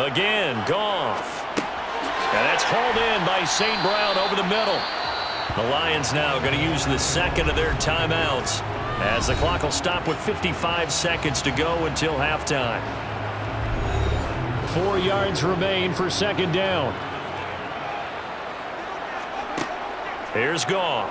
Again, Goff. And that's hauled in by St. Brown over the middle. The Lions now going to use the second of their timeouts as the clock will stop with 55 seconds to go until halftime. 4 yards remain for second down. Here's Goff.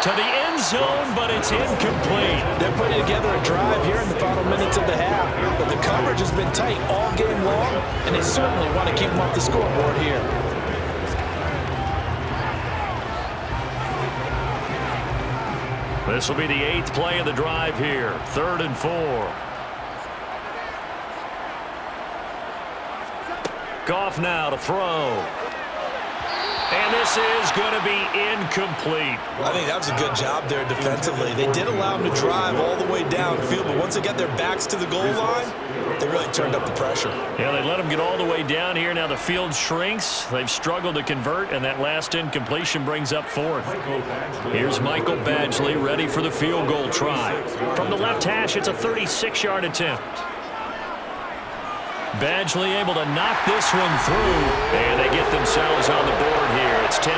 To the end zone, but it's incomplete. They're putting together a drive here in the final minutes of the half. But the coverage has been tight all game long, and they certainly want to keep them off the scoreboard here. This will be the 8th play of the drive here. 3rd and 4. Goff now to throw. And this is going to be incomplete. I think that was a good job there defensively. They did allow them to drive all the way downfield, but once they got their backs to the goal line, they really turned up the pressure. Yeah, they let them get all the way down here. Now the field shrinks. They've struggled to convert, and that last incompletion brings up 4th. Here's Michael Badgley ready for the field goal try. From the left hash, it's a 36-yard attempt. Badgley able to knock this one through, and they get themselves on the board here. It's 10-3.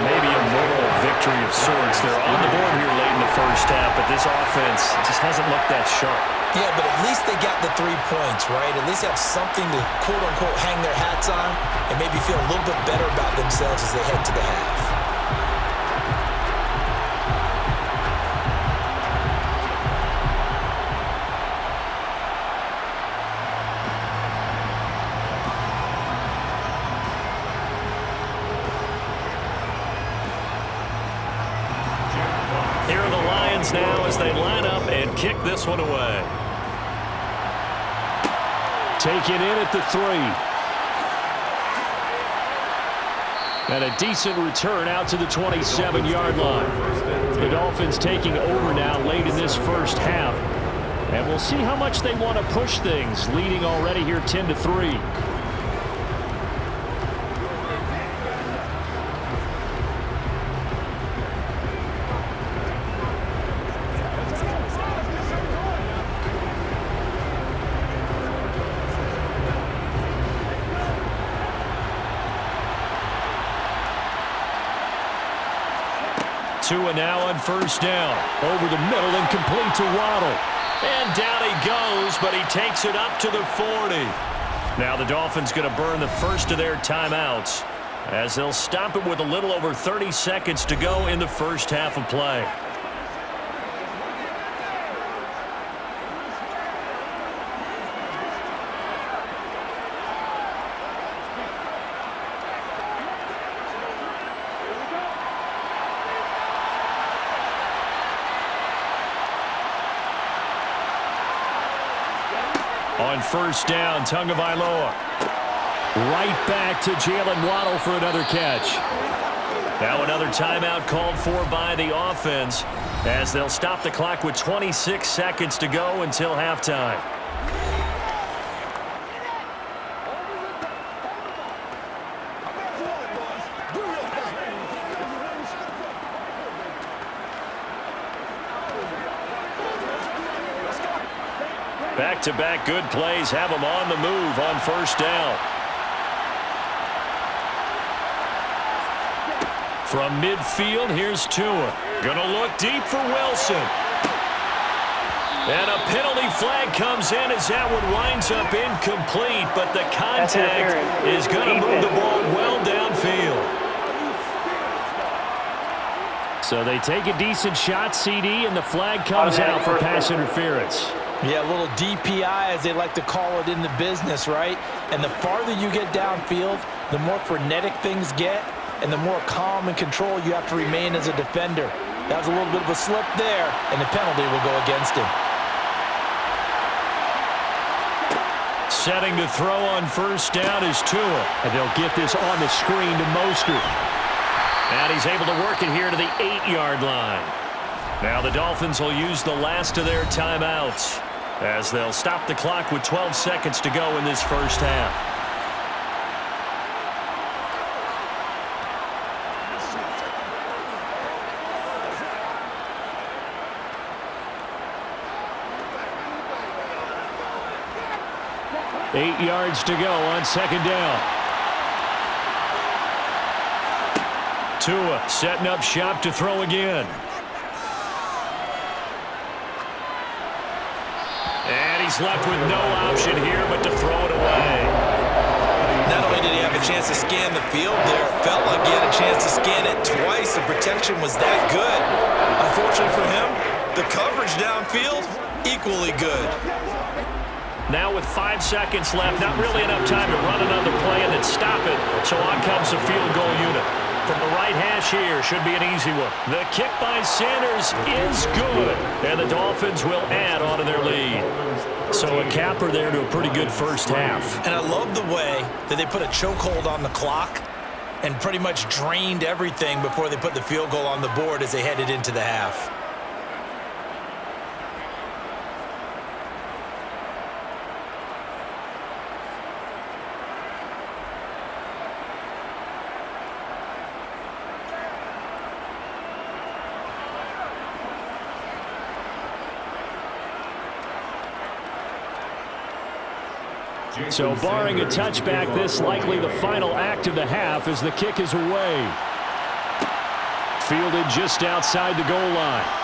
Maybe a moral victory of sorts. They're on the board here late in the first half, but this offense just hasn't looked that sharp. Yeah, but at least they got the 3 points, right? At least have something to, quote-unquote, hang their hats on and maybe feel a little bit better about themselves as they head to the half. Here are the Lions now as they line up and kick this one away. Taken in at the 3. And a decent return out to the 27-yard line. The Dolphins taking over now late in this first half. And we'll see how much they want to push things, leading already here 10-3. Tua now on first down. Over the middle and complete to Waddle. And down he goes, but he takes it up to the 40. Now the Dolphins going to burn the first of their timeouts as they'll stop it with a little over 30 seconds to go in the first half of play. On first down, Tagovailoa. Right back to Jalen Waddle for another catch. Now another timeout called for by the offense as they'll stop the clock with 26 seconds to go until halftime. Back-to-back good plays have them on the move on first down. From midfield, here's Tua. Gonna look deep for Wilson. And a penalty flag comes in as that one winds up incomplete, but the contact is gonna move the ball well downfield. So they take a decent shot, CD, and the flag comes out for pass interference. Yeah, a little DPI, as they like to call it in the business, right? And the farther you get downfield, the more frenetic things get, and the more calm and control you have to remain as a defender. That was a little bit of a slip there, and the penalty will go against him. Setting to throw on first down is Tua. And they'll get this on the screen to Mostert. And he's able to work it here to the 8-yard line. Now the Dolphins will use the last of their timeouts as they'll stop the clock with 12 seconds to go in this first half. 8 yards to go on second down. Tua setting up shop to throw again. And he's left with no option here but to throw it away. Not only did he have a chance to scan the field there, it felt like he had a chance to scan it twice. The protection was that good. Unfortunately for him, the coverage downfield, equally good. Now with 5 seconds left, not really enough time to run another play and then stop it. So on comes the field goal unit. From the right hash here, should be an easy one. The kick by Sanders is good, and the Dolphins will add on to their lead. So a capper there to a pretty good first half. And I love the way that they put a chokehold on the clock and pretty much drained everything before they put the field goal on the board as they headed into the half. So barring a touchback, this likely the final act of the half as the kick is away. Fielded just outside the goal line.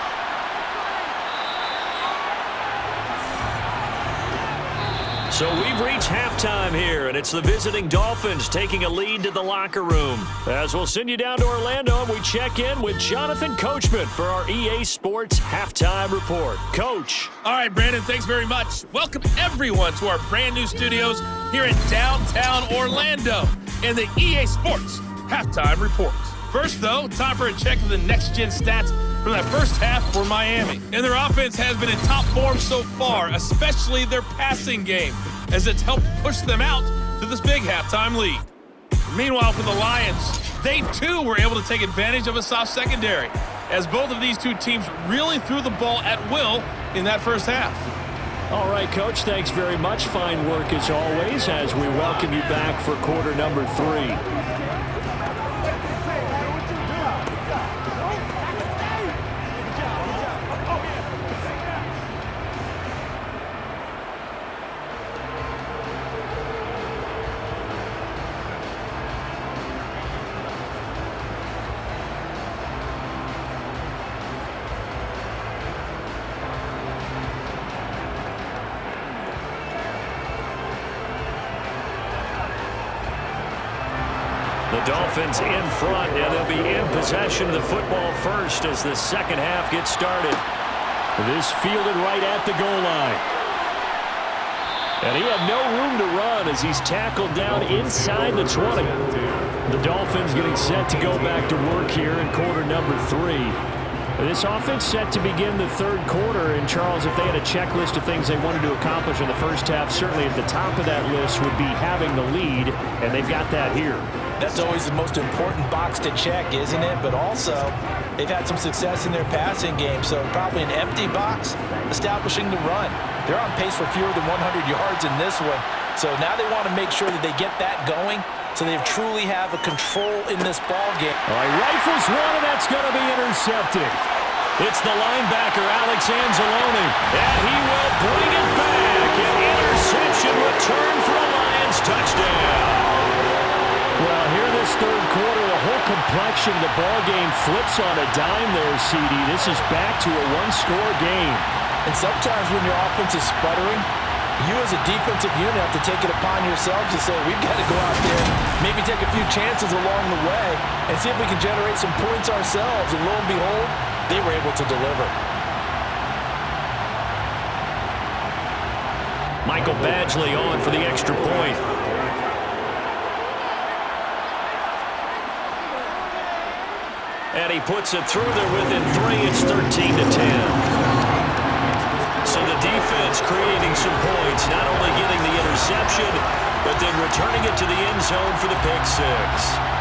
So we've reached halftime here, and it's the visiting Dolphins taking a lead to the locker room. As we'll send you down to Orlando, and we check in with Jonathan Coachman for our EA Sports Halftime Report. Coach. All right, Brandon, thanks very much. Welcome, everyone, to our brand new studios here in downtown Orlando in the EA Sports Halftime Report. First, though, time for a check of the next-gen stats from that first half for Miami. And their offense has been in top form so far, especially their passing game, as it's helped push them out to this big halftime lead. Meanwhile, for the Lions, they too were able to take advantage of a soft secondary, as both of these two teams really threw the ball at will in that first half. All right, Coach, thanks very much. Fine work as always as we welcome you back for quarter number 3. The Dolphins in front, and they'll be in possession of the football first as the second half gets started. This fielded right at the goal line. And he had no room to run as he's tackled down inside the 20. The Dolphins getting set to go back to work here in quarter number 3. This offense set to begin the third quarter, and Charles, if they had a checklist of things they wanted to accomplish in the first half, certainly at the top of that list would be having the lead, and they've got that here. That's always the most important box to check, isn't it? But also, they've had some success in their passing game, so probably an empty box establishing the run. They're on pace for fewer than 100 yards in this one, so now they want to make sure that they get that going so they truly have a control in this ball game. All right, rifles one, and that's going to be intercepted. It's the linebacker, Alex Anzalone, and he will bring it back. An interception return for a Lions touchdown. Well, here this third quarter, the whole complexion of the ball game flips on a dime there, CD. This is back to a one-score game. And sometimes when your offense is sputtering, you as a defensive unit have to take it upon yourselves to say, we've got to go out there, maybe take a few chances along the way, and see if we can generate some points ourselves. And lo and behold, they were able to deliver. Michael Badgley on for the extra point. And he puts it through there within 3. It's 13-10. So the defense creating some points, not only getting the interception, but then returning it to the end zone for the pick 6.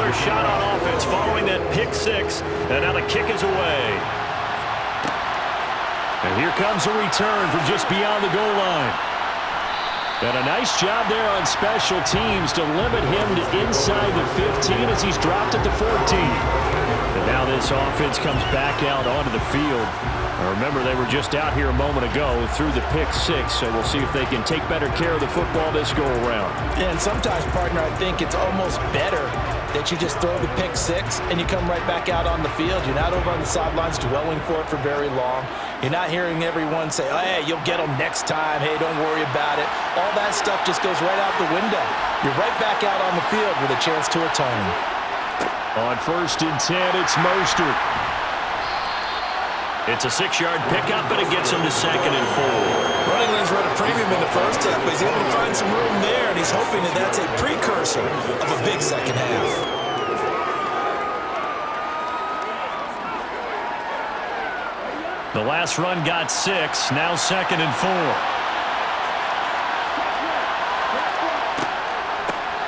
another shot on offense following that pick six. And now the kick is away. And here comes a return from just beyond the goal line. And a nice job there on special teams to limit him to inside the 15 as he's dropped at the 14. And now this offense comes back out onto the field. Now remember, they were just out here a moment ago through the pick six, so we'll see if they can take better care of the football this go-around. Yeah, and sometimes, partner, I think it's almost better that you just throw the pick six and you come right back out on the field. You're not over on the sidelines dwelling for it for very long. You're not hearing everyone say, oh, hey, you'll get them next time. Hey, don't worry about it. All that stuff just goes right out the window. You're right back out on the field with a chance to atone. On 1st and 10, it's Mostert. It's a 6-yard pickup, but it gets him to 2nd and 4. Running lanes were at a premium in the first half, but he's able to find some room there, and he's hoping that that's a precursor of a big second half. The last run got 6, now 2nd and 4.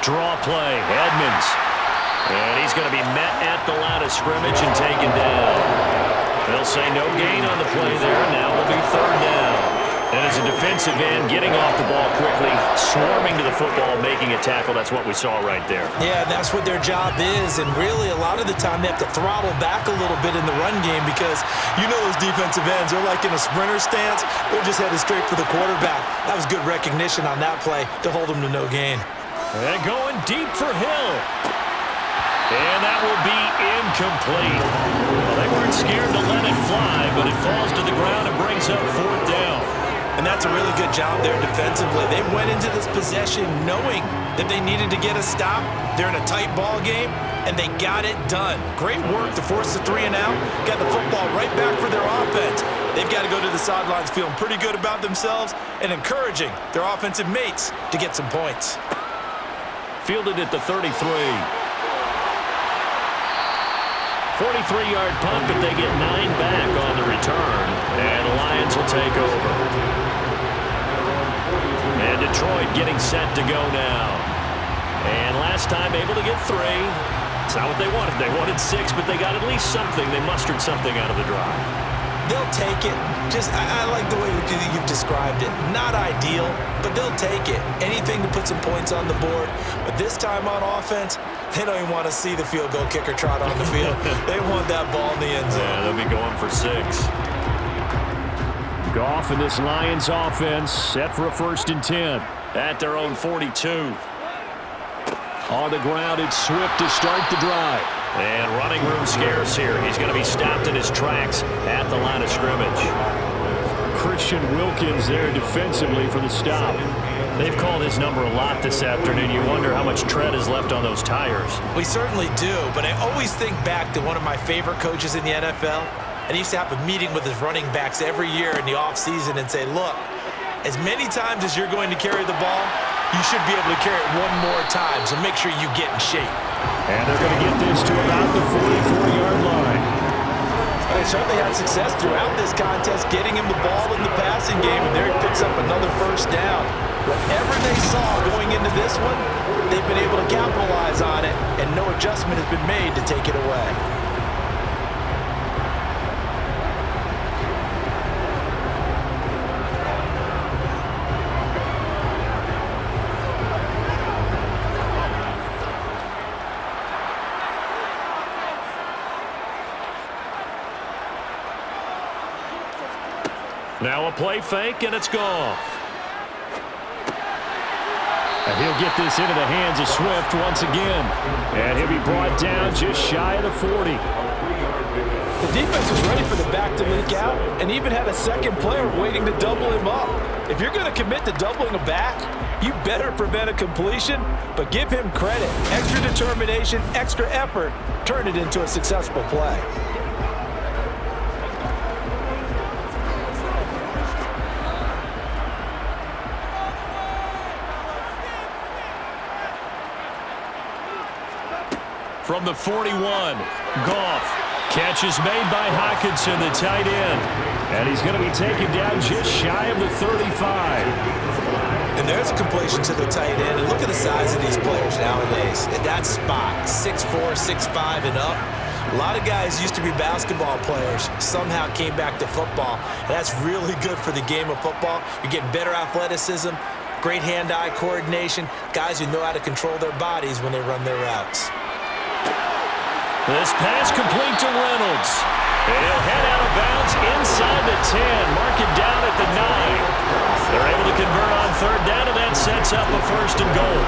Draw play, Edmonds. And he's going to be met at the line of scrimmage and taken down. They'll say no gain on the play there. Now it'll be 3rd down. And as a defensive end, getting off the ball quickly, swarming to the football, making a tackle. That's what we saw right there. Yeah, that's what their job is. And really, a lot of the time, they have to throttle back a little bit in the run game because you know those defensive ends, they're like in a sprinter stance. They're just headed straight for the quarterback. That was good recognition on that play to hold them to no gain. And going deep for Hill. And that will be incomplete. Well, they weren't scared to let it fly, but it falls to the ground and brings up 4th down. And that's a really good job there defensively. They went into this possession knowing that they needed to get a stop. They're in a tight ball game, and they got it done. Great work to force the 3 and out. Got the football right back for their offense. They've got to go to the sidelines feeling pretty good about themselves and encouraging their offensive mates to get some points. Fielded at the 33. 43-yard punt, but they get 9 back on the return. And the Lions will take over. And Detroit getting set to go now. And last time able to get 3. It's not what they wanted. They wanted 6, but they got at least something. They mustered something out of the drive. They'll take it. I like the way you've described it. Not ideal, but they'll take it. Anything to put some points on the board. But this time on offense, they don't even want to see the field goal kicker trot on the field. They want that ball in the end zone. Yeah, they'll be going for 6. Goff and this Lions offense set for a 1st and 10 at their own 42. On the ground, it's Swift to start the drive. And running room scarce here. He's going to be stopped in his tracks at the line of scrimmage. Christian Wilkins there defensively for the stop. They've called his number a lot this afternoon. You wonder how much tread is left on those tires. We certainly do, but I always think back to one of my favorite coaches in the NFL. And he used to have a meeting with his running backs every year in the offseason and say, look, as many times as you're going to carry the ball, you should be able to carry it one more time, so make sure you get in shape. And they're going to get this to about the 44-yard line. They certainly had success throughout this contest, getting him the ball in the passing game, and there he picks up another 1st down. Whatever they saw going into this one, they've been able to capitalize on it, and no adjustment has been made to take it away. Now a play fake, and it's Goff. And he'll get this into the hands of Swift once again. And he'll be brought down just shy of the 40. The defense was ready for the back to leak out and even had a second player waiting to double him up. If you're going to commit to doubling a back, you better prevent a completion, but give him credit. Extra determination, extra effort, turn it into a successful play. From the 41, Goff. Catch is made by Hockenson, the tight end. And he's going to be taken down just shy of the 35. And there's a completion to the tight end. And look at the size of these players nowadays. At that spot, 6'4", 6'5", and up. A lot of guys used to be basketball players, somehow came back to football. And that's really good for the game of football. You're getting better athleticism, great hand-eye coordination, guys who know how to control their bodies when they run their routes. This pass complete to Reynolds. And he'll head out of bounds inside the 10. Mark it down at the 9. They're able to convert on third down, and that sets up a 1st and goal.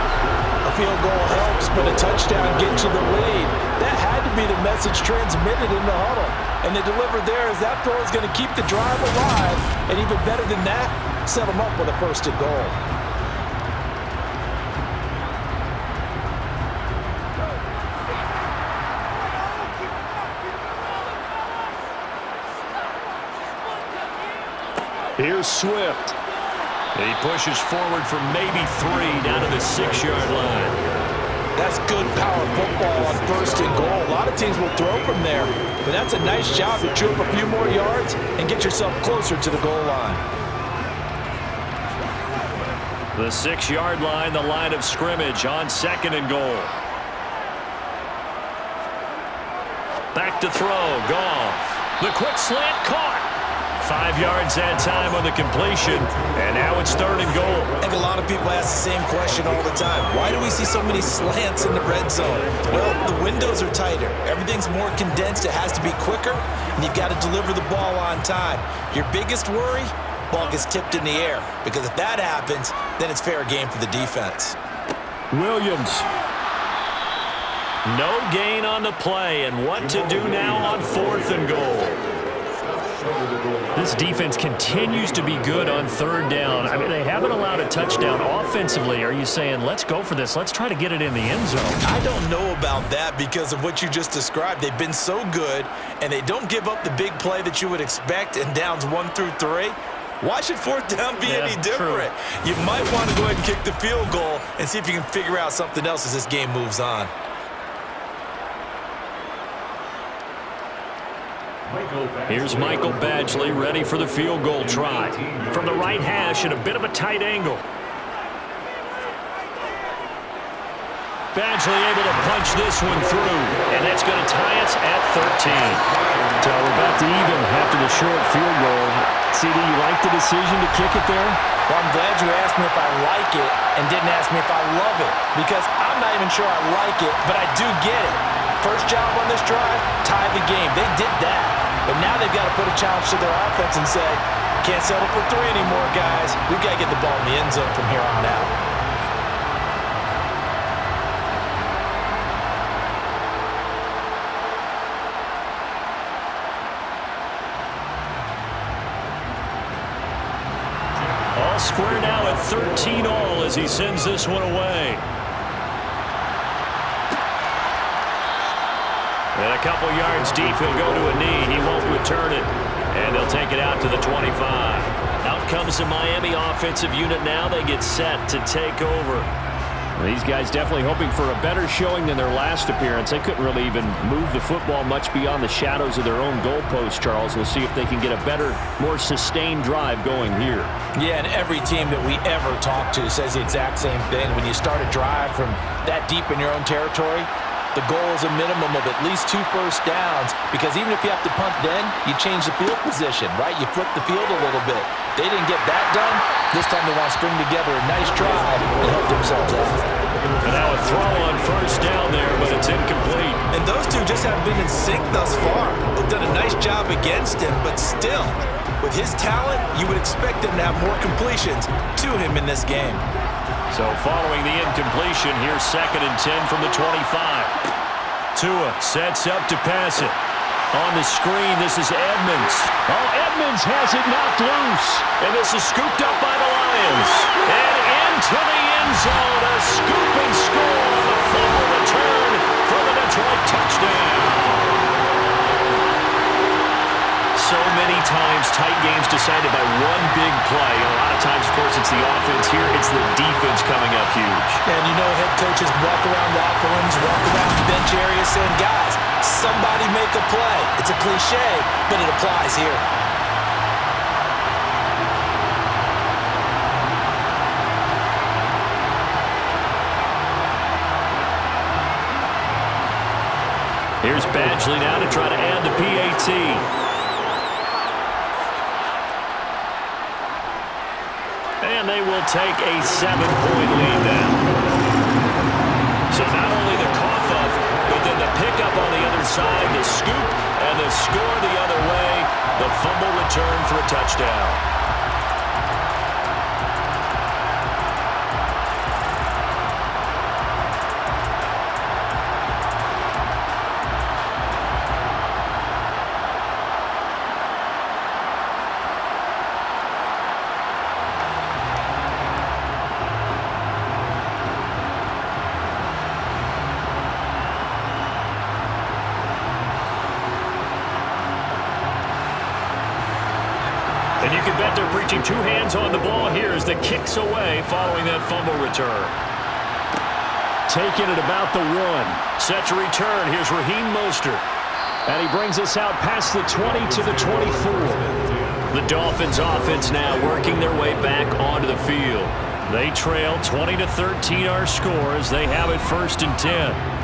A field goal helps, but a touchdown gets you the lead. That had to be the message transmitted in the huddle. And they delivered there as that throw is going to keep the drive alive. And even better than that, set them up with a 1st and goal. Here's Swift. He pushes forward for maybe 3 down to the 6-yard line. That's good power football on 1st and goal. A lot of teams will throw from there, but that's a nice job to chew up a few more yards and get yourself closer to the goal line. The 6-yard line, the line of scrimmage on 2nd and goal. Back to throw, Goff. The quick slant caught. 5 yards that time on the completion, and now it's 3rd and goal. I think a lot of people ask the same question all the time. Why do we see so many slants in the red zone? Well, the windows are tighter. Everything's more condensed. It has to be quicker, and you've got to deliver the ball on time. Your biggest worry? Ball gets tipped in the air, because if that happens, then it's fair game for the defense. Williams. No gain on the play, and what to do now on 4th and goal. This defense continues to be good on 3rd down. I mean, they haven't allowed a touchdown offensively. Are you saying, let's go for this, let's try to get it in the end zone? I don't know about that because of what you just described. They've been so good, and they don't give up the big play that you would expect in downs 1 through 3. Why should 4th down be any different? True. You might want to go ahead and kick the field goal and see if you can figure out something else as this game moves on. Here's Michael Badgley ready for the field goal try. From the right hash at a bit of a tight angle. Badgley able to punch this one through, and that's going to tie us at 13. So we're about to even after the short field goal. CD, you like the decision to kick it there? Well, I'm glad you asked me if I like it and didn't ask me if I love it, because I'm not even sure I like it, but I do get it. First job on this drive, tie the game. They did that. But now they've got to put a challenge to their offense and say, can't settle for 3 anymore, guys. We've got to get the ball in the end zone from here on out. All square now at 13 all as he sends this one away. And a couple yards deep, he'll go to a knee. He won't return it. And they'll take it out to the 25. Out comes the Miami offensive unit now. They get set to take over. These guys definitely hoping for a better showing than their last appearance. They couldn't really even move the football much beyond the shadows of their own goalpost, Charles. We'll see if they can get a better, more sustained drive going here. Yeah, and every team that we ever talk to says the exact same thing. When you start a drive from that deep in your own territory, the goal is a minimum of at least 2 first downs, because even if you have to punt then, you change the field position, right? You flip the field a little bit. They didn't get that done. This time they want to string together a nice drive and help themselves out. And now a throw on first down there, but it's incomplete. And those two just haven't been in sync thus far. They've done a nice job against him, but still, with his talent, you would expect them to have more completions to him in this game. So following the incompletion, here's 2nd and 10 from the 25. Tua sets up to pass it. On the screen, this is Edmonds. Oh, Edmonds has it knocked loose. And this is scooped up by the Lions. And into the end zone, a scooping score on the fumble return for the Detroit touchdown. So many times, tight games decided by one big play. A lot of times, of course, it's the offense. Here, it's the defense coming up huge. And you know head coaches walk around locker rooms, walk around the bench area saying, guys, somebody make a play. It's a cliche, but it applies here. Here's Badgley now to try to add the PAT. And they will take a 7-point lead now. So not only the cough up, but then the pickup on the other side, the scoop, and the score the other way. The fumble return for a touchdown. And you can bet they're preaching two hands on the ball here as the kick's away following that fumble return. Taking it about the 1. Set to return. Here's Raheem Mostert. And he brings us out past the 20 to the 24. The Dolphins offense now working their way back onto the field. They trail 20-13 our score as they have it 1st and 10.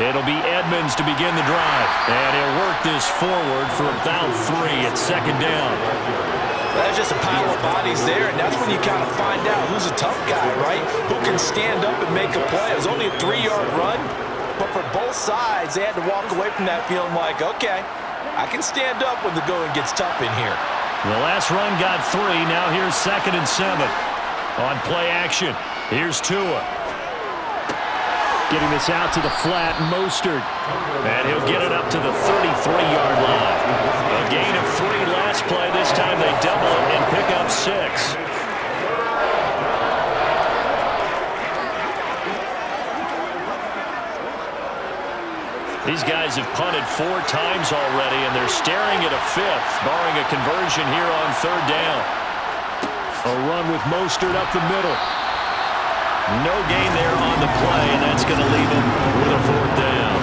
It'll be Edmonds to begin the drive. And he'll work this forward for about 3 at 2nd down. That's just a pile of bodies there, and that's when you kind of find out who's a tough guy, right? Who can stand up and make a play. It was only a 3-yard run, but for both sides, they had to walk away from that feeling like, okay, I can stand up when the going gets tough in here. The last run got 3. Now here's 2nd and 7. On play action, here's Tua. Getting this out to the flat, Mostert. And he'll get it up to the 33-yard line. A gain of 3 last play. This time they double it and pick up 6. These guys have punted 4 times already, and they're staring at a 5th, barring a conversion here on 3rd down. A run with Mostert up the middle. No gain there on the play, and that's going to leave him with a 4th down.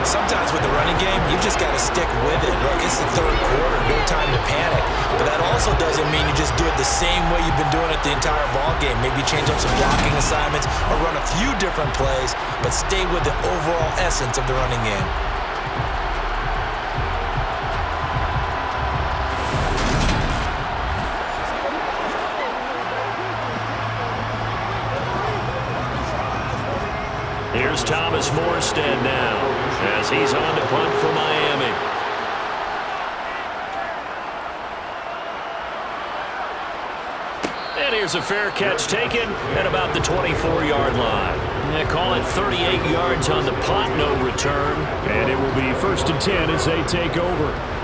Sometimes with the running game, you just got to stick with it. Look, it's the 3rd quarter, no time to panic. But that also doesn't mean you just do it the same way you've been doing it the entire ball game. Maybe change up some blocking assignments or run a few different plays, but stay with the overall essence of the running game. Here's Thomas Morstead now as he's on to punt for Miami. And here's a fair catch taken at about the 24-yard line. They call it 38 yards on the punt, no return. And it will be 1st and 10 as they take over.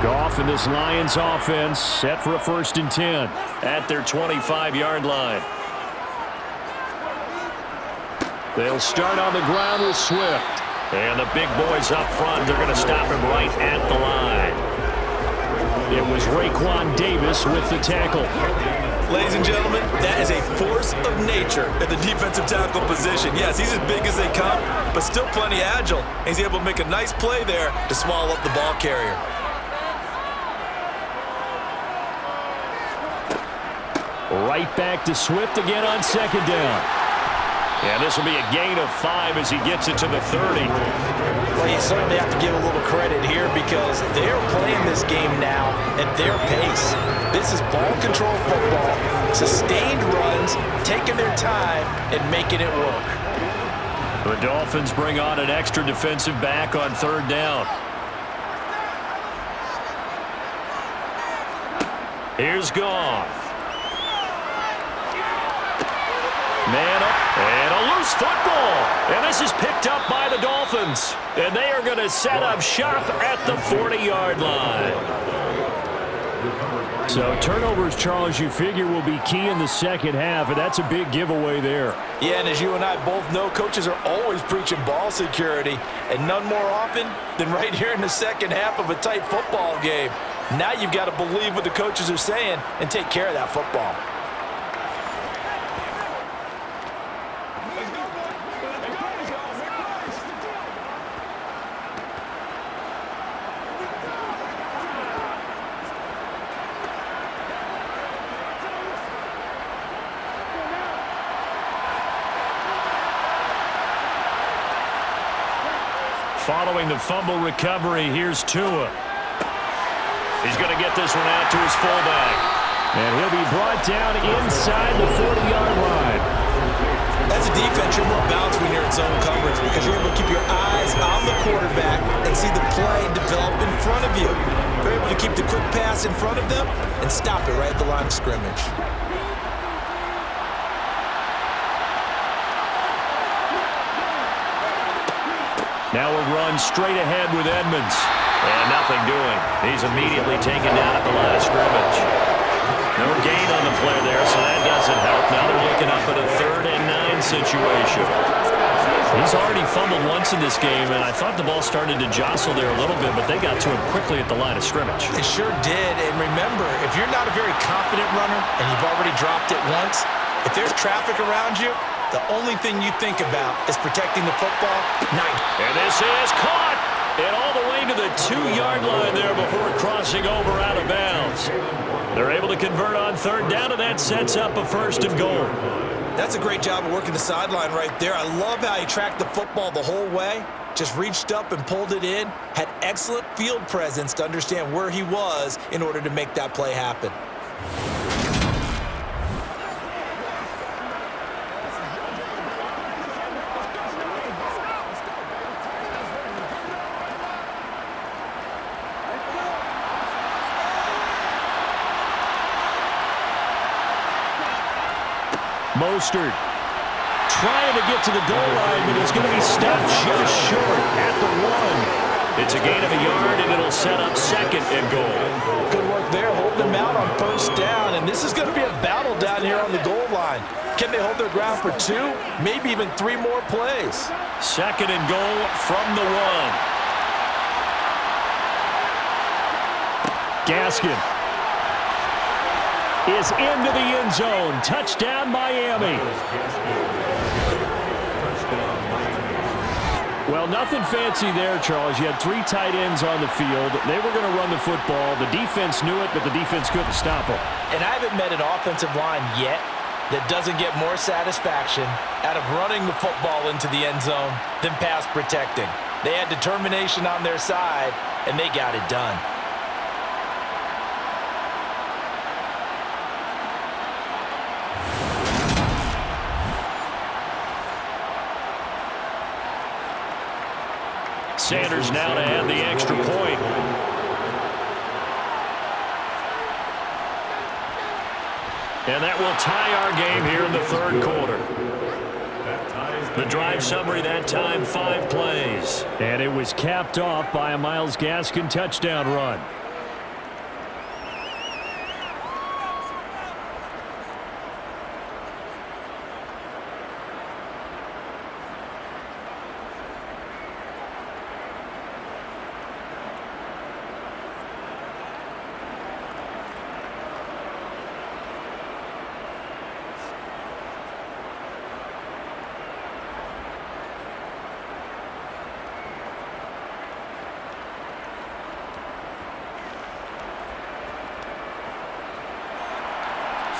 Goff and this Lions offense set for a 1st and 10 at their 25-yard line. They'll start on the ground with Swift. And the big boys up front, they're going to stop him right at the line. It was Raekwon Davis with the tackle. Ladies and gentlemen, that is a force of nature at the defensive tackle position. Yes, he's as big as they come, but still plenty agile. He's able to make a nice play there to swallow up the ball carrier. Right back to Swift again on 2nd down. And this will be a gain of 5 as he gets it to the 30. Well, you certainly have to give a little credit here because they're playing this game now at their pace. This is ball control football, sustained runs, taking their time and making it work. The Dolphins bring on an extra defensive back on 3rd down. Here's Goff. Man up, and a loose football. And this is picked up by the Dolphins. And they are going to set up shop at the 40-yard line. So turnovers, Charles, you figure will be key in the second half, and that's a big giveaway there. Yeah, and as you and I both know, coaches are always preaching ball security, and none more often than right here in the second half of a tight football game. Now you've got to believe what the coaches are saying and take care of that football. Following the fumble recovery, here's Tua. He's going to get this one out to his fullback. And he'll be brought down inside the 40-yard line. As a defense, you're more balanced when you're in zone coverage because you're able to keep your eyes on the quarterback and see the play develop in front of you. You're able to keep the quick pass in front of them and stop it right at the line of scrimmage. Now a run straight ahead with Edmonds. And nothing doing. He's immediately taken down at the line of scrimmage. No gain on the play there, so that doesn't help. Now they're looking up at a 3rd and 9 situation. He's already fumbled once in this game, and I thought the ball started to jostle there a little bit, but they got to him quickly at the line of scrimmage. They sure did, and remember, if you're not a very confident runner and you've already dropped it once, if there's traffic around you, the only thing you think about is protecting the football. And this is caught! And all the way to the 2-yard line there before crossing over out of bounds. They're able to convert on 3rd down, and that sets up a 1st and goal. That's a great job of working the sideline right there. I love how he tracked the football the whole way, just reached up and pulled it in, had excellent field presence to understand where he was in order to make that play happen. Mostert trying to get to the goal line, but he's going to be stopped just short at the 1. It's a gain of a yard, and it'll set up 2nd and goal. Good work there, holding them out on 1st down, and this is going to be a battle down here on the goal line. Can they hold their ground for 2, maybe even 3 more plays? 2nd and goal from the 1. Gaskin is into the end zone. Touchdown, Miami. Well, nothing fancy there, Charles. You had 3 tight ends on the field. They were going to run the football. The defense knew it, but the defense couldn't stop them. And I haven't met an offensive line yet that doesn't get more satisfaction out of running the football into the end zone than pass protecting. They had determination on their side, and they got it done. Sanders now to add the extra point. And that will tie our game here in the 3rd quarter. The drive summary that time, 5 plays. And it was capped off by a Myles Gaskin touchdown run.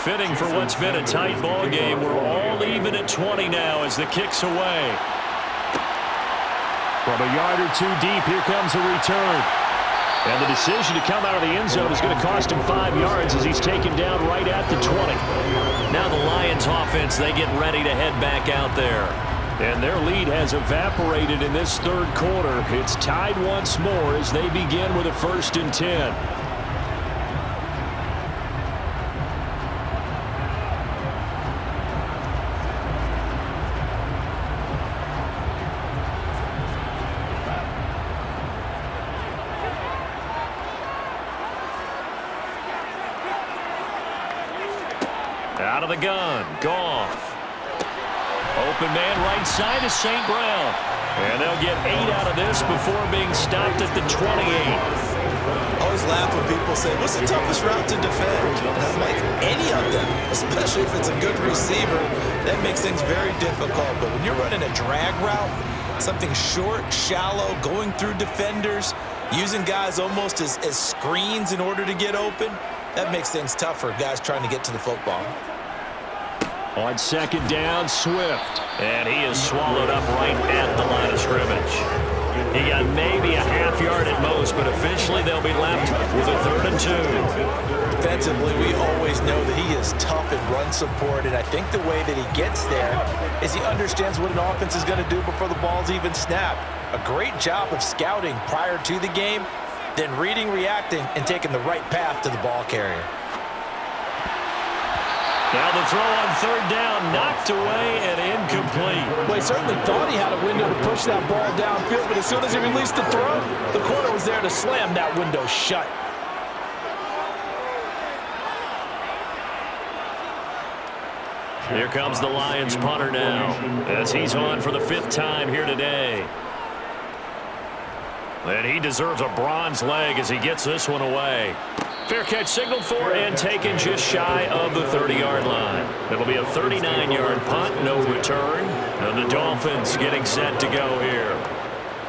Fitting for what's been a tight ball game. We're all even at 20 now as the kick's away. From a yard or 2 deep, here comes a return. And the decision to come out of the end zone is going to cost him 5 yards as he's taken down right at the 20. Now the Lions offense, they get ready to head back out there. And their lead has evaporated in this 3rd quarter. It's tied once more as they begin with a 1st and 10. Out of the gun, Goff. Open man right side is St. Brown. And they'll get 8 out of this before being stopped at the 28. I always laugh when people say, what's the toughest route to defend? And I'm like, any of them, especially if it's a good receiver. That makes things very difficult. But when you're running a drag route, something short, shallow, going through defenders, using guys almost as screens in order to get open, that makes things tougher, guys trying to get to the football. On second down, Swift. And he is swallowed up right at the line of scrimmage. He got maybe a half yard at most, but officially they'll be left with a 3rd and 2. Defensively, we always know that he is tough in run support, and I think the way that he gets there is he understands what an offense is going to do before the ball's even snapped. A great job of scouting prior to the game, then reading, reacting, and taking the right path to the ball carrier. Now the throw on 3rd down, knocked away and incomplete. Well, he certainly thought he had a window to push that ball downfield, but as soon as he released the throw, the corner was there to slam that window shut. Here comes the Lions punter now, as he's on for the 5th time here today. And he deserves a bronze leg as he gets this one away. Fair catch signaled for and taken just shy of the 30-yard line. It'll be a 39-yard punt, no return. And the Dolphins getting set to go here.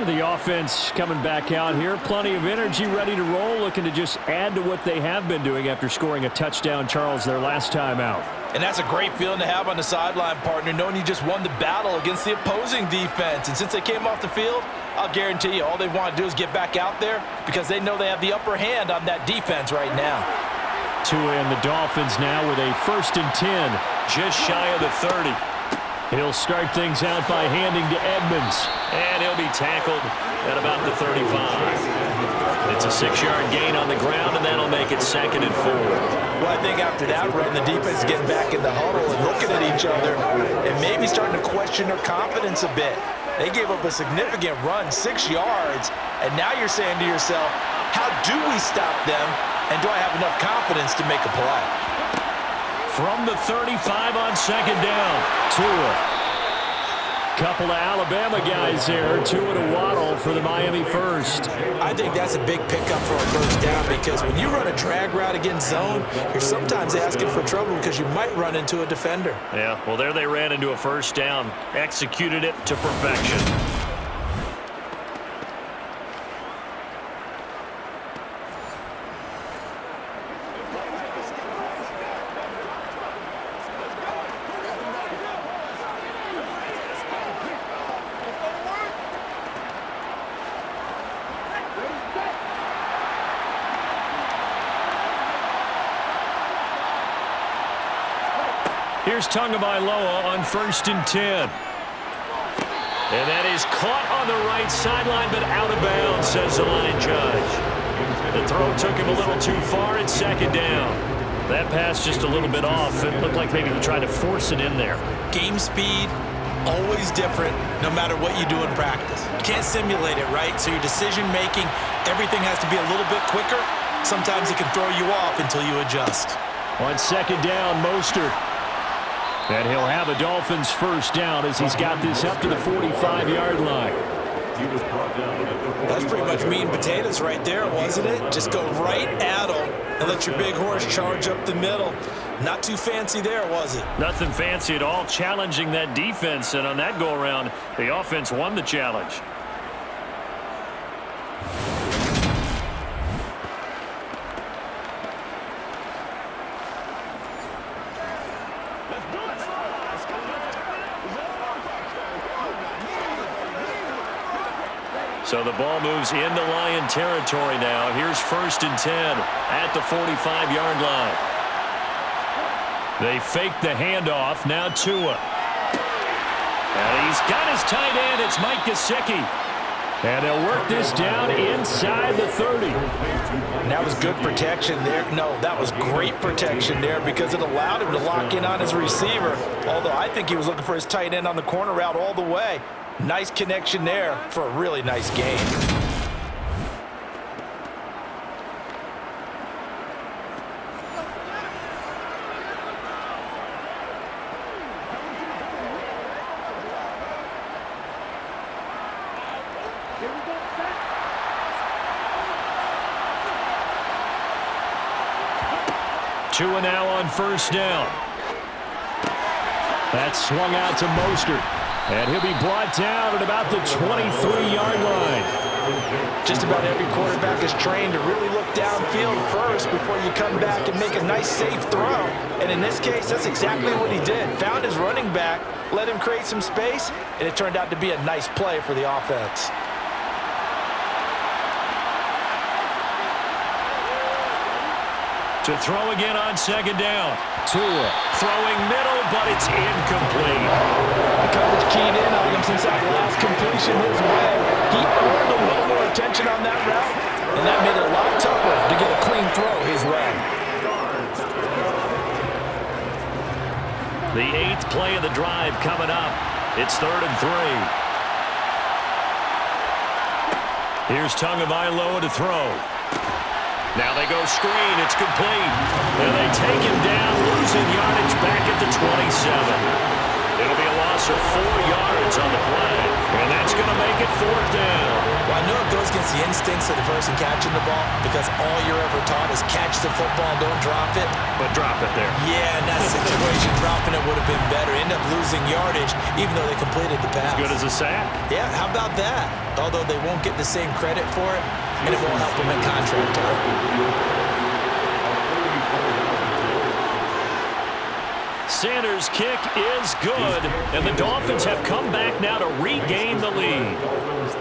The offense coming back out here. Plenty of energy, ready to roll, looking to just add to what they have been doing after scoring a touchdown, Charles, their last time out. And that's a great feeling to have on the sideline, partner, knowing you just won the battle against the opposing defense. And since they came off the field, I'll guarantee you all they want to do is get back out there because they know they have the upper hand on that defense right now. Tua and the Dolphins now with a 1st and 10. Just shy of the 30. He'll start things out by handing to Edmonds. And he'll be tackled at about the 35. It's a 6-yard gain on the ground, and that'll make it 2nd and 4. Well, I think after that run, the defense is getting back in the huddle and looking at each other and maybe starting to question their confidence a bit. They gave up a significant run, 6 yards, and now you're saying to yourself, how do we stop them, and do I have enough confidence to make a play? From the 35 on 2nd down, Tua. Couple of Alabama guys there, Tua to Waddle for the Miami first. I think that's a big pickup for a 1st down because when you run a drag route against zone, you're sometimes asking for trouble because you might run into a defender. Yeah, well, there they ran into a 1st down, executed it to perfection. Here's Tagovailoa on 1st and 10. And that is caught on the right sideline, but out of bounds, says the line judge. The throw took him a little too far at 2nd down. That pass just a little bit off. It looked like maybe he tried to force it in there. Game speed, always different, no matter what you do in practice. You can't simulate it, right? So your decision-making, everything has to be a little bit quicker. Sometimes it can throw you off until you adjust. On 2nd down, Mostert. And he'll have a Dolphins 1st down as he's got this up to the 45-yard line. That's pretty much meat and potatoes right there, wasn't it? Just go right at them and let your big horse charge up the middle. Not too fancy there, was it? Nothing fancy at all, challenging that defense. And on that go-around, the offense won the challenge. So the ball moves into Lion territory now. Here's 1st and 10 at the 45-yard line. They fake the handoff. Now Tua. And he's got his tight end. It's Mike Gesicki. And they'll work this down inside the 30. And that was good protection there. No, that was great protection there because it allowed him to lock in on his receiver. Although I think he was looking for his tight end on the corner route all the way. Nice connection there for a really nice game. Tua now on first down. That's swung out to Mostert. And he'll be brought down at about the 23-yard line. Just about every quarterback is trained to really look downfield first before you come back and make a nice, safe throw. And in this case, that's exactly what he did. Found his running back, let him create some space, and it turned out to be a nice play for the offense. To throw again on second down. Tua throwing middle, but it's incomplete. The coverage keyed in on him since that last completion his way. He earned a little more attention on that route, and that made it a lot tougher to get a clean throw his way. The 8th play of the drive coming up. It's 3rd and 3. Here's Tagovailoa to throw. Now they go screen. It's complete. And they take him down, losing yardage back at the 27. It'll be a loss of 4 yards on the play. And that's going to make it 4th down. Well, I know it goes against the instincts of the person catching the ball because all you're ever taught is catch the football, don't drop it. But drop it there. Yeah, in that situation, dropping it would have been better. End up losing yardage, even though they completed the pass. As good as a sack. Yeah, how about that? Although they won't get the same credit for it, and it won't help them in contract time. Sanders' kick is good, and the Dolphins have come back now to regain the lead.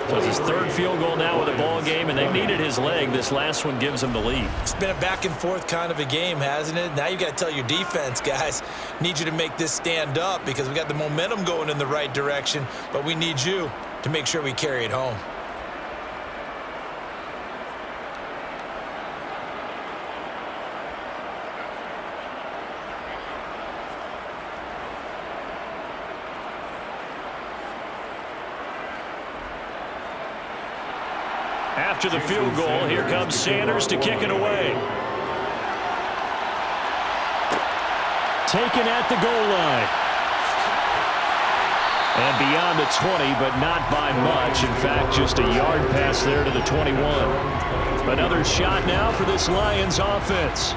So it's his 3rd field goal now with a ball game, and they needed his leg. This last one gives them the lead. It's been a back-and-forth kind of a game, hasn't it? Now you got to tell your defense, guys, need you to make this stand up because we got the momentum going in the right direction, but we need you to make sure we carry it home. After the field goal, here comes Sanders to kick it away. Taken at the goal line. And beyond the 20, but not by much. In fact, just a yard pass there to the 21. Another shot now for this Lions offense.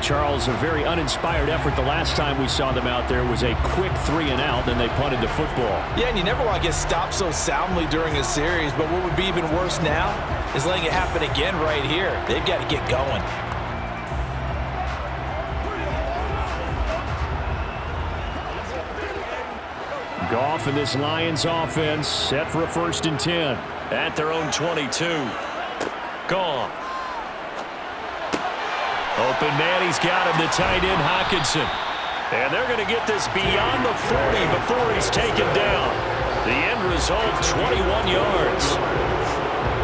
Charles, a very uninspired effort. The last time we saw them out there was a quick 3-and-out, then they punted the football. Yeah, and you never want to get stopped so soundly during a series, but what would be even worse now is letting it happen again right here. They've got to get going. Goff and this Lions offense set for a 1st and 10 at their own 22. Goff. Open man, he's got him, the tight end Hockenson. And they're going to get this beyond the 40 before he's taken down. The end result, 21 yards.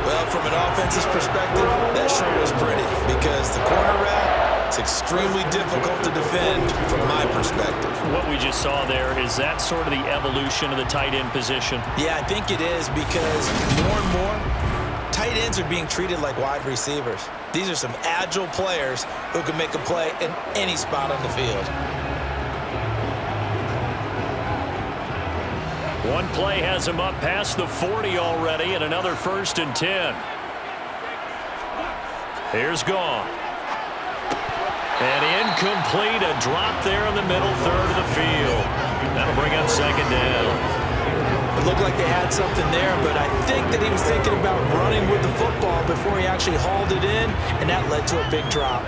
Well, from an offense's perspective, that sure was pretty because the corner route is extremely difficult to defend from my perspective. What we just saw there, is that sort of the evolution of the tight end position? Yeah, I think it is because more and more, tight ends are being treated like wide receivers. These are some agile players who can make a play in any spot on the field. One play has him up past the 40 already, and another 1st and 10. Here's Goff. And incomplete, a drop there in the middle third of the field. That'll bring up 2nd down. It looked like they had something there, but I think that he was thinking about running with the football before he actually hauled it in, and that led to a big drop.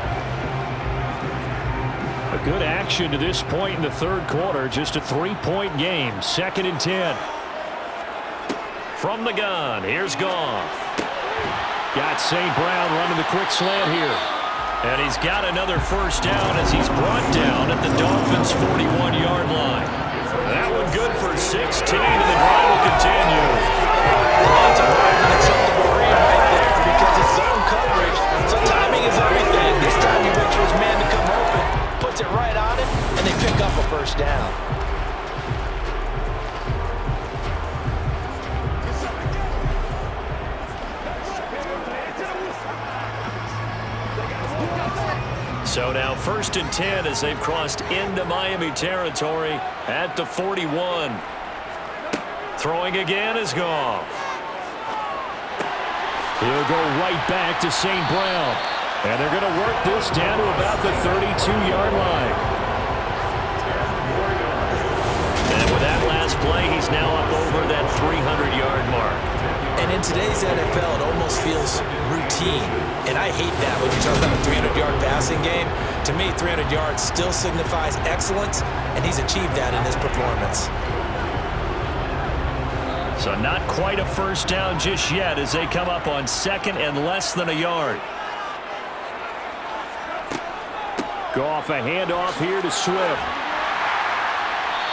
A good action to this point in the 3rd quarter. Just a 3-point game. 2nd and 10. From the gun, here's Goff. Got St. Brown running the quick slant here. And he's got another 1st down as he's brought down at the Dolphins' 41-yard line. That one good for 16, and the drive will continue. That's a hard and acceptable read right there because it's zone coverage, so timing is everything. This time he waits for his man to come open, puts it right on him, and they pick up a 1st down. So now 1st and 10 as they've crossed into Miami territory at the 41. Throwing again is Goff. He'll go right back to St. Brown. And they're going to work this down to about the 32-yard line. And with that last play, he's now up over that 300-yard mark. And in today's NFL, it almost feels routine. And I hate that when you talk about a 300-yard passing game. To me, 300 yards still signifies excellence, and he's achieved that in his performance. So not quite a first down just yet as they come up on second and less than a yard. Goff, a handoff here to Swift.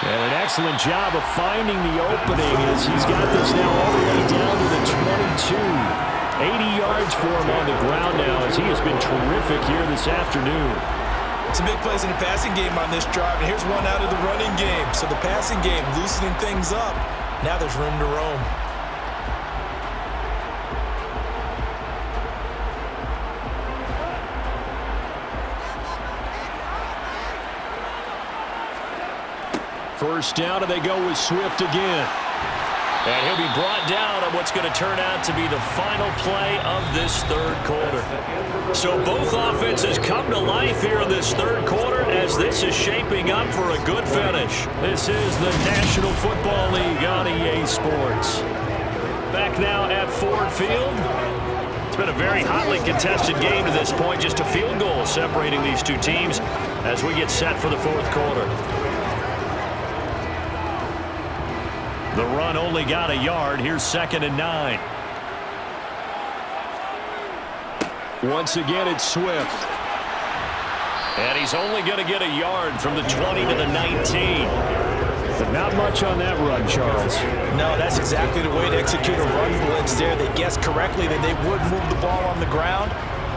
And an excellent job of finding the opening as he's got this now all the way down to the 22. 80 yards for him on the ground now as he has been terrific here this afternoon. Some big plays in the passing game on this drive, and here's one out of the running game. So the passing game loosening things up. Now there's room to roam. First down, and they go with Swift again. And he'll be brought down on what's going to turn out to be the final play of this third quarter. So both offenses come to life here in this third quarter as this is shaping up for a good finish. This is the National Football League on EA Sports. Back now at Ford Field. It's been a very hotly contested game to this point. Just a field goal separating these two teams as we get set for the fourth quarter. The run only got a yard. Here's 2nd and 9. Once again, it's Swift. And he's only going to get a yard from the 20 to the 19. But not much on that run, Charles. No, that's exactly the way to execute a run blitz there. They guessed correctly that they would move the ball on the ground,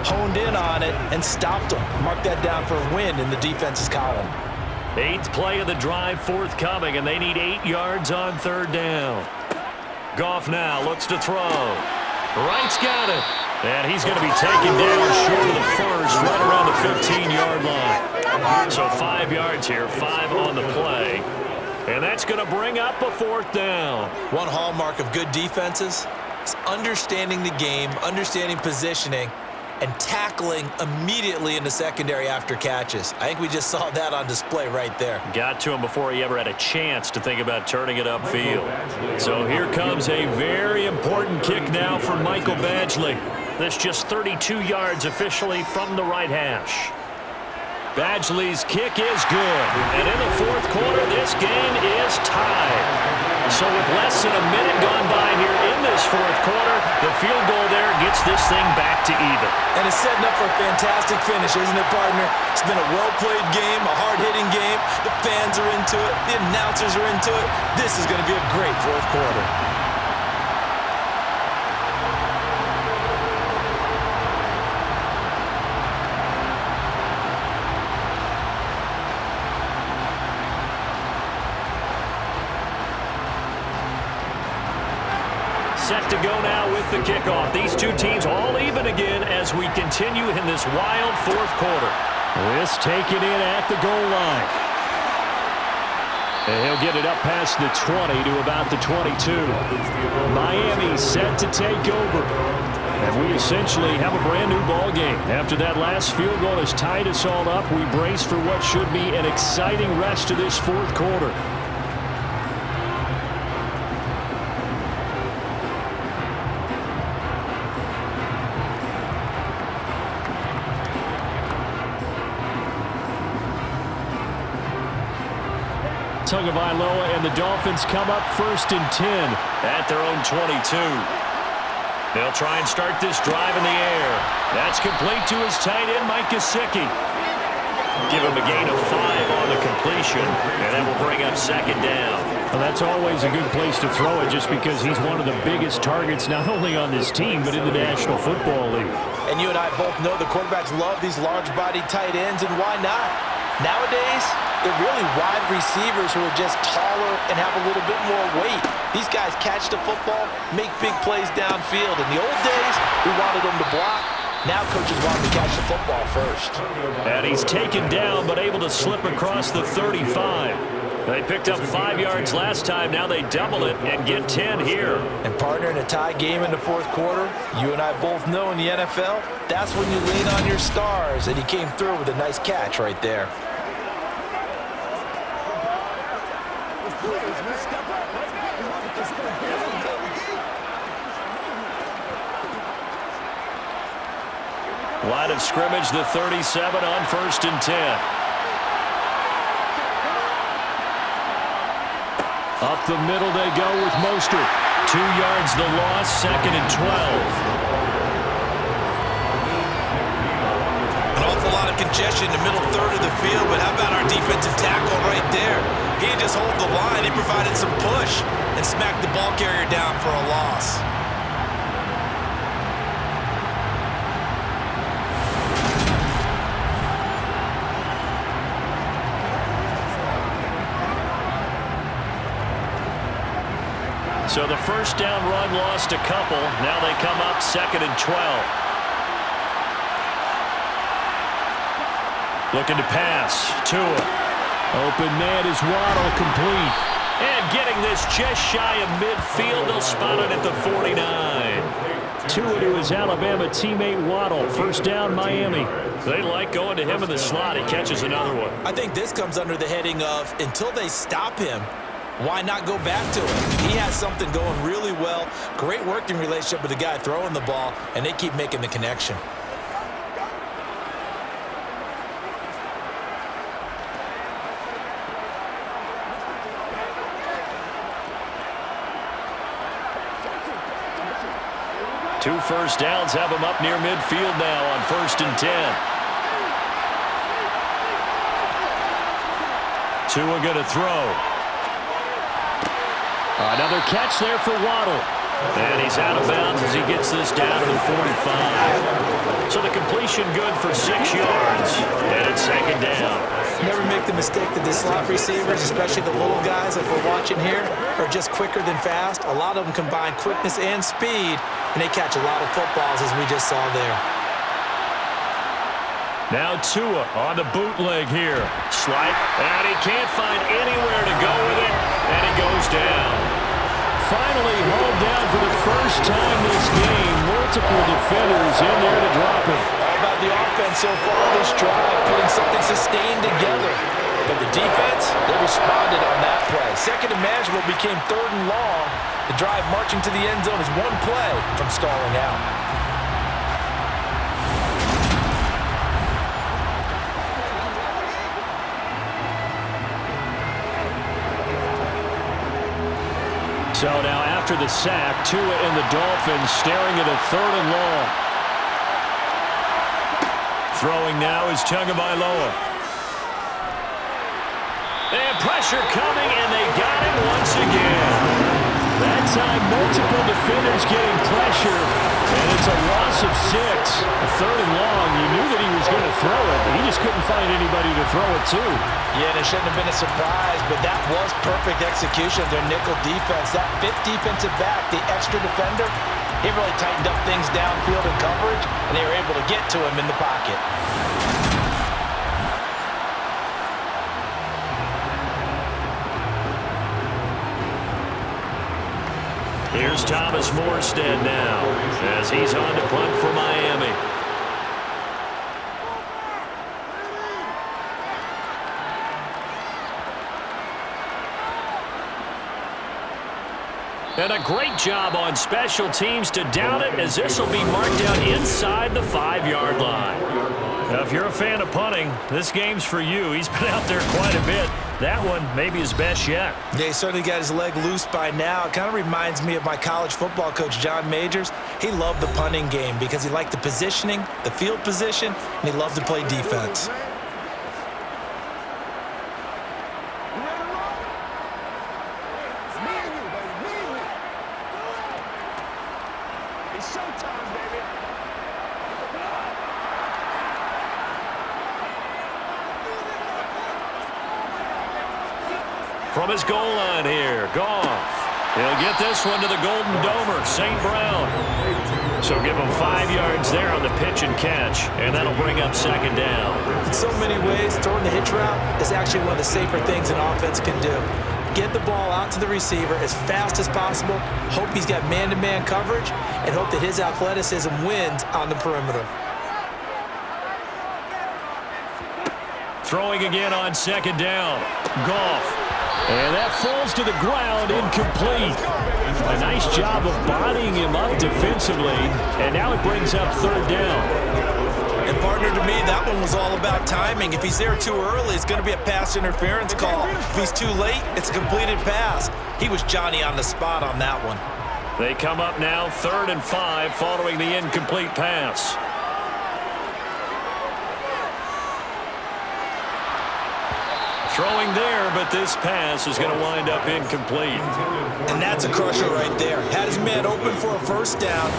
honed in on it, and stopped them. Mark that down for a win in the defense's column. 8th play of the drive forthcoming, and they need 8 yards on third down. Goff now looks to throw. Wright's got it. And he's going to be taken down short of the first, right around the 15-yard line. So 5 yards here, 5 on the play. And that's going to bring up a fourth down. One hallmark of good defenses is understanding the game, understanding positioning, and tackling immediately in the secondary after catches. I think we just saw that on display right there. Got to him before he ever had a chance to think about turning it upfield. So here comes a very important kick now for Michael Badgley. That's just 32 yards officially from the right hash. Badgley's kick is good. And in the fourth quarter, this game is tied. So with less than a minute gone by here in this fourth quarter, the field goal there gets this thing back to even. And it's setting up for a fantastic finish, isn't it, partner? It's been a well-played game, a hard-hitting game. The fans are into it. The announcers are into it. This is going to be a great fourth quarter. Set to go now with the kickoff. These two teams all even again as we continue in this wild fourth quarter. This taken in at the goal line. And he'll get it up past the 20 to about the 22. Miami set to take over. And we essentially have a brand new ball game. After that last field goal has tied us all up, we brace for what should be an exciting rest of this fourth quarter. Tagovailoa and the Dolphins come up 1st and 10 at their own 22. They'll try and start this drive in the air. That's complete to his tight end, Mike Gesicki. Give him a gain of 5 on the completion, and that will bring up 2nd down. Well, that's always a good place to throw it just because he's one of the biggest targets not only on this team but in the National Football League. And you and I both know the quarterbacks love these large-bodied tight ends, and why not? Nowadays, they're really wide receivers who are just taller and have a little bit more weight. These guys catch the football, make big plays downfield. In the old days, we wanted them to block. Now coaches want them to catch the football first. And he's taken down but able to slip across the 35. They picked up 5 yards last time. Now they double it and get 10 here. And partner, in a tie game in the fourth quarter, you and I both know in the NFL, that's when you lean on your stars. And he came through with a nice catch right there. Line of scrimmage, the 37 on 1st and 10. Up the middle they go with Mostert. 2 yards the loss, 2nd and 12. An awful lot of congestion in the middle third of the field, but how about our defensive tackle right there? He didn't just hold the line, he provided some push and smacked the ball carrier down for a loss. So the first down run lost a couple. Now they come up 2nd and 12. Looking to pass. Tua. Open man is Waddle, complete. And getting this just shy of midfield. They'll spot it at the 49. Tua to his Alabama teammate Waddle. First down, Miami. They like going to him in the slot. He catches another one. I think this comes under the heading of until they stop him, why not go back to him? He has something going really well. Great working relationship with the guy throwing the ball, and they keep making the connection. Two first downs have him up near midfield now on 1st and 10. Tua going to throw. Another catch there for Waddle. And he's out of bounds as he gets this down to the 45. So the completion good for 6 yards. And it's 2nd down. Never make the mistake that the slot receivers, especially the little guys like we're watching here, are just quicker than fast. A lot of them combine quickness and speed, and they catch a lot of footballs as we just saw there. Now Tua on the bootleg here. Slight, and he can't find anywhere to go with it, and he goes down. Finally hauled down for the first time this game. Multiple defenders in there to drop him. All about the offense so far this drive, putting something sustained together. But the defense, they responded on that play. Second and manageable became 3rd and long. The drive marching to the end zone is one play from stalling out. So now after the sack, Tua and the Dolphins staring at a 3rd and long. Throwing now is Tagovailoa. And pressure coming, and they got him once again. That time, multiple defenders getting pressure, and it's a loss of 6. A 3rd and long. You knew that he was going to throw it, but he just couldn't find anybody to throw it to. Yeah, and it shouldn't have been a surprise, but that was perfect execution of their nickel defense. That 5th defensive back, the extra defender, he really tightened up things downfield in coverage, and they were able to get to him in the pocket. Here's Thomas Morstead now as he's on to punt for Miami. And a great job on special teams to down it, as this will be marked down inside the 5-yard line. Now, if you're a fan of punting, this game's for you. He's been out there quite a bit. That one may be his best yet. Yeah, he certainly got his leg loose by now. It kind of reminds me of my college football coach, John Majors. He loved the punting game because he liked the positioning, the field position, and he loved to play defense. From his goal line here, Goff. He'll get this one to the Golden Domer, St. Brown. So give him 5 yards there on the pitch and catch, and that'll bring up second down. In so many ways, throwing the hitch route is actually one of the safer things an offense can do. Get the ball out to the receiver as fast as possible, hope he's got man-to-man coverage, and hope that his athleticism wins on the perimeter. Throwing again on second down. Goff. And that falls to the ground, incomplete. A nice job of bodying him up defensively, and now it brings up third down. And partner, to me, that one was all about timing. If he's there too early, it's going to be a pass interference call. If he's too late, it's a completed pass. He was Johnny on the spot on that one. They come up now 3rd and 5 following the incomplete pass. Throwing there, but this pass is going to wind up incomplete. And that's a crusher right there. Had his man open for a first down,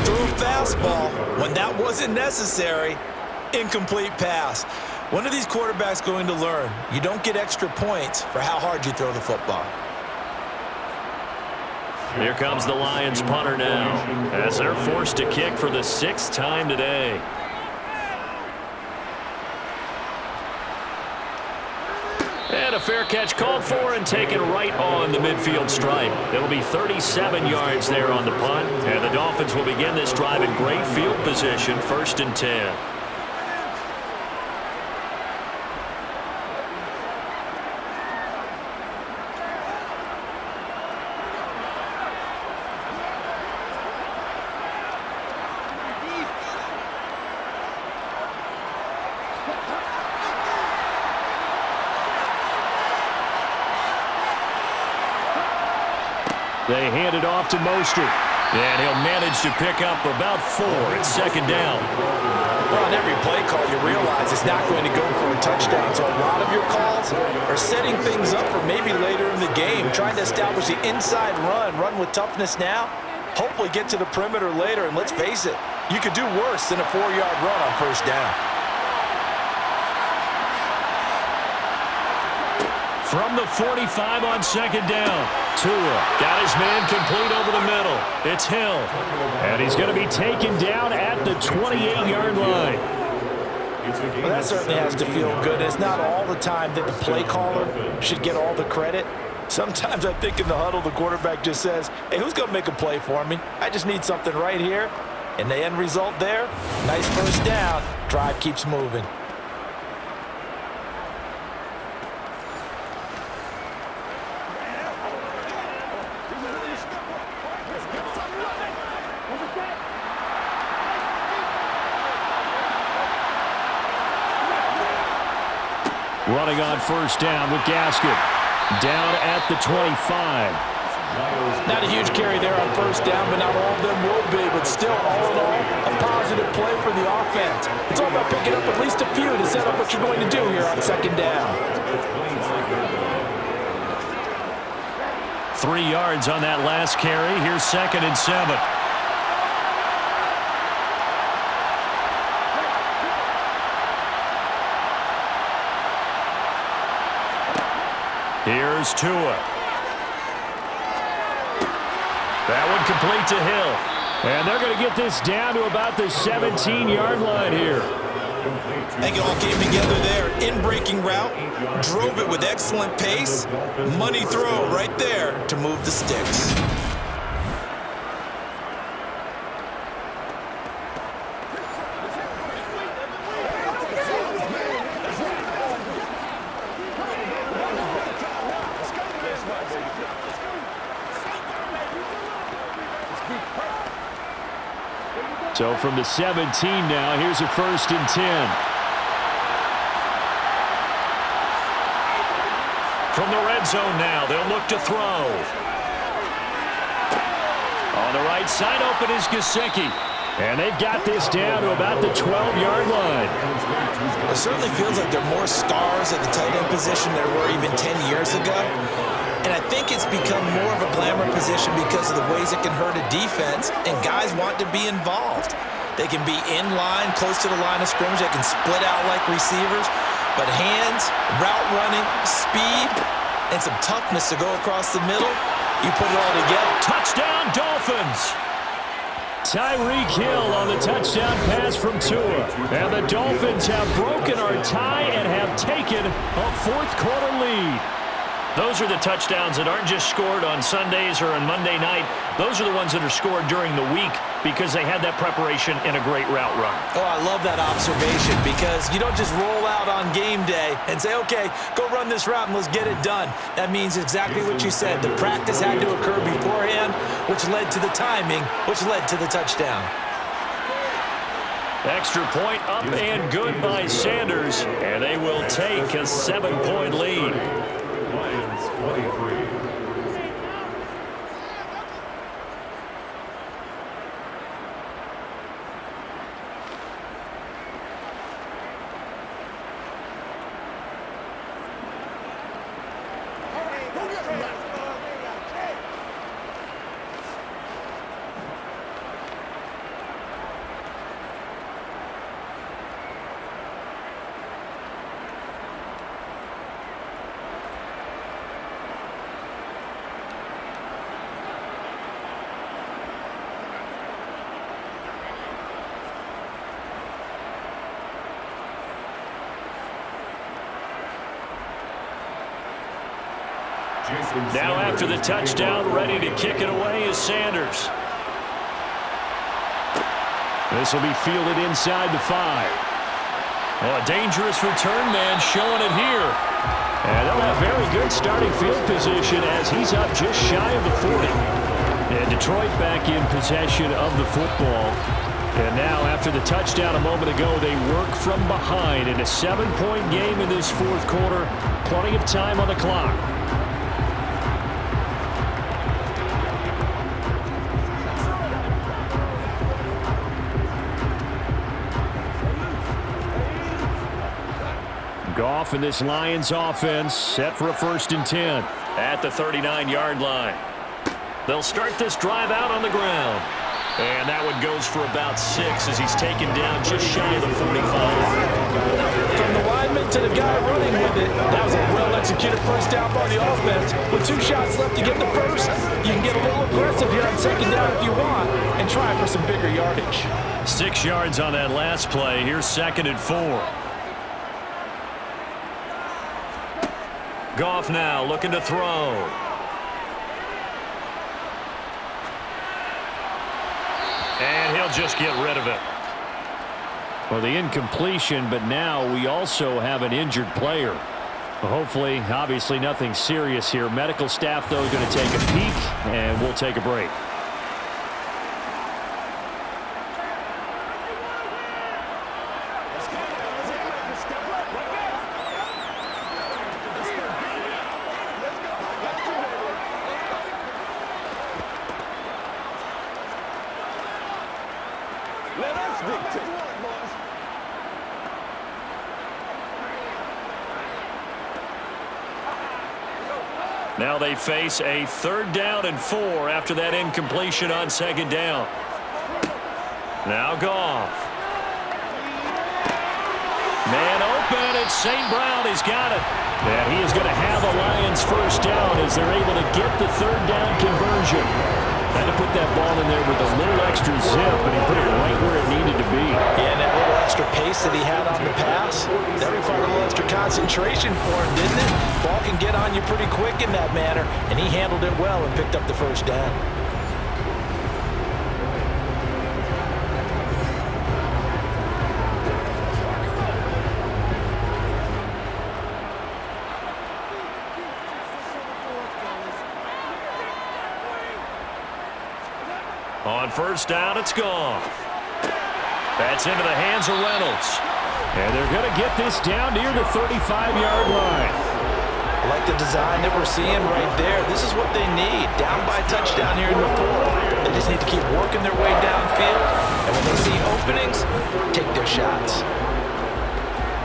threw a fastball. When that wasn't necessary, incomplete pass. When are these quarterbacks going to learn? You don't get extra points for how hard you throw the football. Here comes the Lions punter now, as they're forced to kick for the 6th time today. And a fair catch called for and taken right on the midfield stripe. It'll be 37 yards there on the punt, and the Dolphins will begin this drive in great field position, 1st and 10. They hand it off to Mostert, and he'll manage to pick up about 4 at second down. Well, on every play call, you realize it's not going to go for a touchdown. So a lot of your calls are setting things up for maybe later in the game, trying to establish the inside run with toughness now, hopefully get to the perimeter later. And let's face it, you could do worse than a 4-yard run on first down. From the 45 on second down, Tua got his man complete over the middle. It's Hill, and he's going to be taken down at the 28-yard line. Well, that certainly has to feel good. It's not all the time that the play caller should get all the credit. Sometimes I think in the huddle, the quarterback just says, hey, who's going to make a play for me? I just need something right here. And the end result there, nice first down. Drive keeps moving. Running on first down with Gaskin. Down at the 25. Not a huge carry there on first down, but not all of them will be. But still, all in all, a positive play for the offense. It's all about picking up at least a few to set up what you're going to do here on second down. 3 yards on that last carry. Here's 2nd and 7. Here's Tua. That one complete to Hill. And they're going to get this down to about the 17-yard line here. I think it all came together there. In-breaking route, drove it with excellent pace. Money throw right there to move the sticks. So from the 17 now, here's a 1st and 10. From the red zone now, they'll look to throw. On the right side, open is Gesicki. And they've got this down to about the 12-yard line. It certainly feels like there are more stars at the tight end position than there were even 10 years ago. And I think it's become more of a glamour position because of the ways it can hurt a defense, and guys want to be involved. They can be in line, close to the line of scrimmage. They can split out like receivers. But hands, route running, speed, and some toughness to go across the middle, you put it all together. Touchdown, Dolphins! Tyreek Hill on the touchdown pass from Tua. And the Dolphins have broken our tie and have taken a fourth-quarter lead. Those are the touchdowns that aren't just scored on Sundays or on Monday night. Those are the ones that are scored during the week because they had that preparation in a great route run. Oh, I love that observation because you don't just roll out on game day and say, okay, go run this route and let's get it done. That means exactly what you said. The practice had to occur beforehand, which led to the timing, which led to the touchdown. Extra point up and good by Sanders, and they will take a 7-point lead. Lions 23. Now after the touchdown, ready to kick it away is Sanders. This will be fielded inside the 5. Oh, a dangerous return man showing it here. And they'll have very good starting field position as he's up just shy of the 40. And Detroit back in possession of the football. And now after the touchdown a moment ago, they work from behind in a 7-point game in this fourth quarter. Plenty of time on the clock. Goff and this Lions offense set for a 1st and 10. At the 39-yard line. They'll start this drive out on the ground. And that one goes for about 6 as he's taken down just shy of the 45. From the lineman to the guy running with it, that was a well-executed first down by the offense. With 2 shots left to get the first, you can get a little aggressive here on 2nd down if you want and try for some bigger yardage. 6 yards on that last play. Here's 2nd and 4. Goff now looking to throw. And he'll just get rid of it. Well, the incompletion, but now we also have an injured player. Hopefully, obviously nothing serious here. Medical staff, though, going to take a peek, and we'll take a break. Now they face a 3rd down and 4 after that incompletion on 2nd down. Now Goff. Man open, it's St. Brown. He's got it. And he is going to have a Lions 1st down as they're able to get the 3rd down conversion. Had to put that ball in there with a little extra zip, and he put it right where it needed to be. Yeah, and that little extra pace that he had on the pass, that required a little extra concentration for him, didn't it? Ball can get on you pretty quick in that manner, and he handled it well and picked up the 1st down. On 1st down, it's Goff. That's into the hands of Reynolds. And they're going to get this down near the 35-yard line. I like the design that we're seeing right there. This is what they need. Down by a touchdown here in the 4th. They just need to keep working their way downfield. And when they see openings, take their shots.